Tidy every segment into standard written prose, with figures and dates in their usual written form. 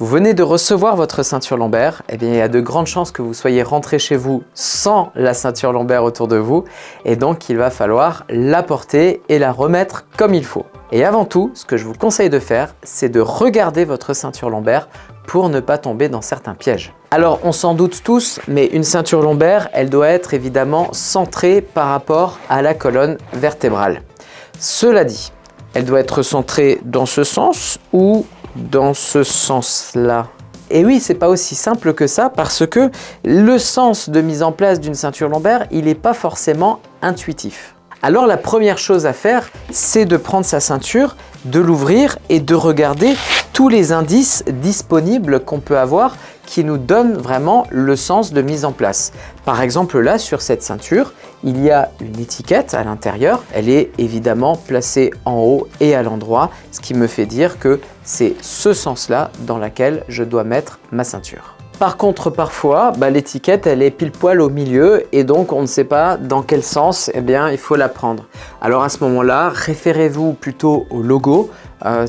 Vous venez de recevoir votre ceinture lombaire, eh bien, il y a de grandes chances que vous soyez rentré chez vous sans la ceinture lombaire autour de vous et donc il va falloir la porter et la remettre comme il faut. Et avant tout, ce que je vous conseille de faire, c'est de regarder votre ceinture lombaire pour ne pas tomber dans certains pièges. Alors, on s'en doute tous, mais une ceinture lombaire, elle doit être évidemment centrée par rapport à la colonne vertébrale. Cela dit, elle doit être centrée dans ce sens ou dans ce sens-là. Et oui, c'est pas aussi simple que ça parce que le sens de mise en place d'une ceinture lombaire, il n'est pas forcément intuitif. Alors la première chose à faire, c'est de prendre sa ceinture, de l'ouvrir et de regarder tous les indices disponibles qu'on peut avoir qui nous donnent vraiment le sens de mise en place. Par exemple là, sur cette ceinture, il y a une étiquette à l'intérieur. Elle est évidemment placée en haut et à l'endroit, ce qui me fait dire que c'est ce sens-là dans lequel je dois mettre ma ceinture. Par contre, parfois, l'étiquette, elle est pile poil au milieu et donc on ne sait pas dans quel sens il faut la prendre. Alors à ce moment-là, référez-vous plutôt au logo.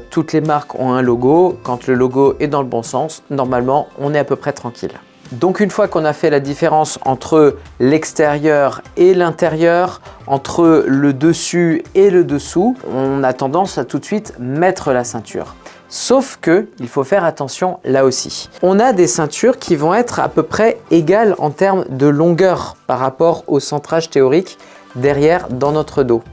Toutes les marques ont un logo. Quand le logo est dans le bon sens, normalement, on est à peu près tranquille. Donc une fois qu'on a fait la différence entre l'extérieur et l'intérieur, entre le dessus et le dessous, on a tendance à tout de suite mettre la ceinture. Sauf que il faut faire attention là aussi. On a des ceintures qui vont être à peu près égales en termes de longueur par rapport au centrage théorique derrière dans notre dos.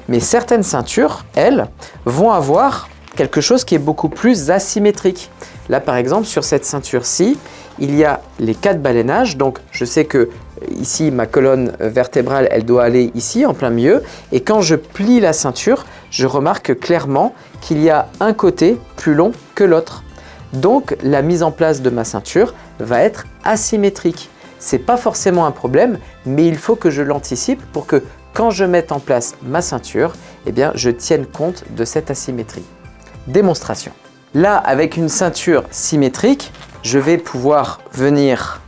Mais certaines ceintures, elles, vont avoir quelque chose qui est beaucoup plus asymétrique. Là par exemple sur cette ceinture-ci, il y a les 4 balénages, donc je sais que ici ma colonne vertébrale elle doit aller ici en plein milieu et quand je plie la ceinture, je remarque clairement qu'il y a un côté plus long que l'autre. Donc la mise en place de ma ceinture va être asymétrique. C'est pas forcément un problème, mais il faut que je l'anticipe pour que quand je mette en place ma ceinture, je tienne compte de cette asymétrie. Démonstration. Là, avec une ceinture symétrique, je vais pouvoir venir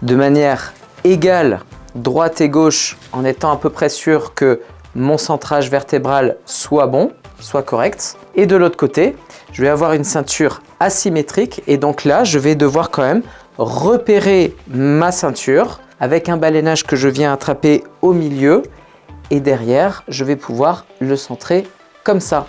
de manière égale, droite et gauche, en étant à peu près sûr que mon centrage vertébral soit bon, soit correct. Et de l'autre côté, je vais avoir une ceinture asymétrique et donc là, je vais devoir quand même repérer ma ceinture avec un balénage que je viens attraper au milieu et derrière, je vais pouvoir le centrer comme ça.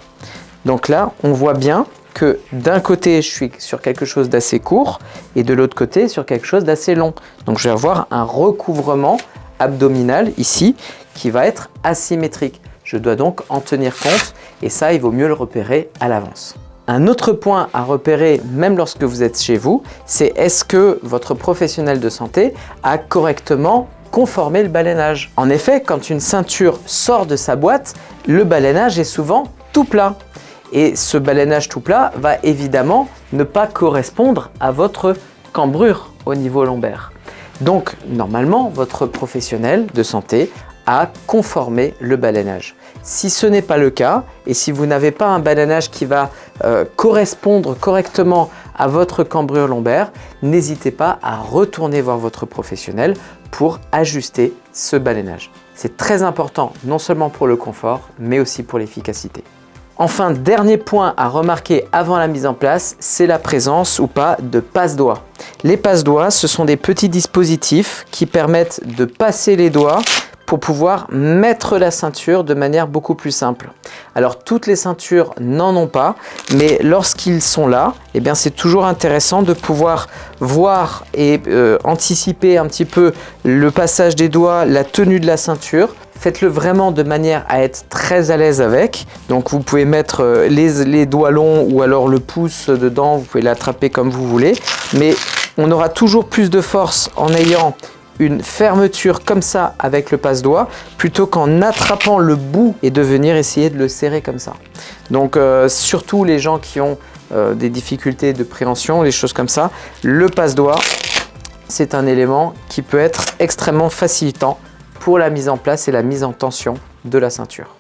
Donc là, on voit bien que d'un côté, je suis sur quelque chose d'assez court et de l'autre côté, sur quelque chose d'assez long. Donc je vais avoir un recouvrement abdominal ici qui va être asymétrique. Je dois donc en tenir compte et ça, il vaut mieux le repérer à l'avance. Un autre point à repérer, même lorsque vous êtes chez vous, c'est est-ce que votre professionnel de santé a correctement conformé le balénage. En effet, quand une ceinture sort de sa boîte, le balénage est souvent tout plat. Et ce balénage tout plat va évidemment ne pas correspondre à votre cambrure au niveau lombaire. Donc, normalement, votre professionnel de santé a conformé le balénage. Si ce n'est pas le cas et si vous n'avez pas un balénage qui va correspondre correctement à votre cambrure lombaire, n'hésitez pas à retourner voir votre professionnel pour ajuster ce balénage. C'est très important, non seulement pour le confort, mais aussi pour l'efficacité. Enfin, dernier point à remarquer avant la mise en place, c'est la présence ou pas de passe-doigts. Les passe-doigts, ce sont des petits dispositifs qui permettent de passer les doigts pour pouvoir mettre la ceinture de manière beaucoup plus simple. Alors toutes les ceintures n'en ont pas, mais lorsqu'ils sont là, c'est toujours intéressant de pouvoir voir et anticiper un petit peu le passage des doigts, la tenue de la ceinture. Faites-le vraiment de manière à être très à l'aise avec. Donc vous pouvez mettre les doigts longs ou alors le pouce dedans, vous pouvez l'attraper comme vous voulez. Mais on aura toujours plus de force en ayant une fermeture comme ça avec le passe-doigt plutôt qu'en attrapant le bout et de venir essayer de le serrer comme ça. Donc surtout les gens qui ont des difficultés de préhension, des choses comme ça, le passe-doigt, c'est un élément qui peut être extrêmement facilitant pour la mise en place et la mise en tension de la ceinture.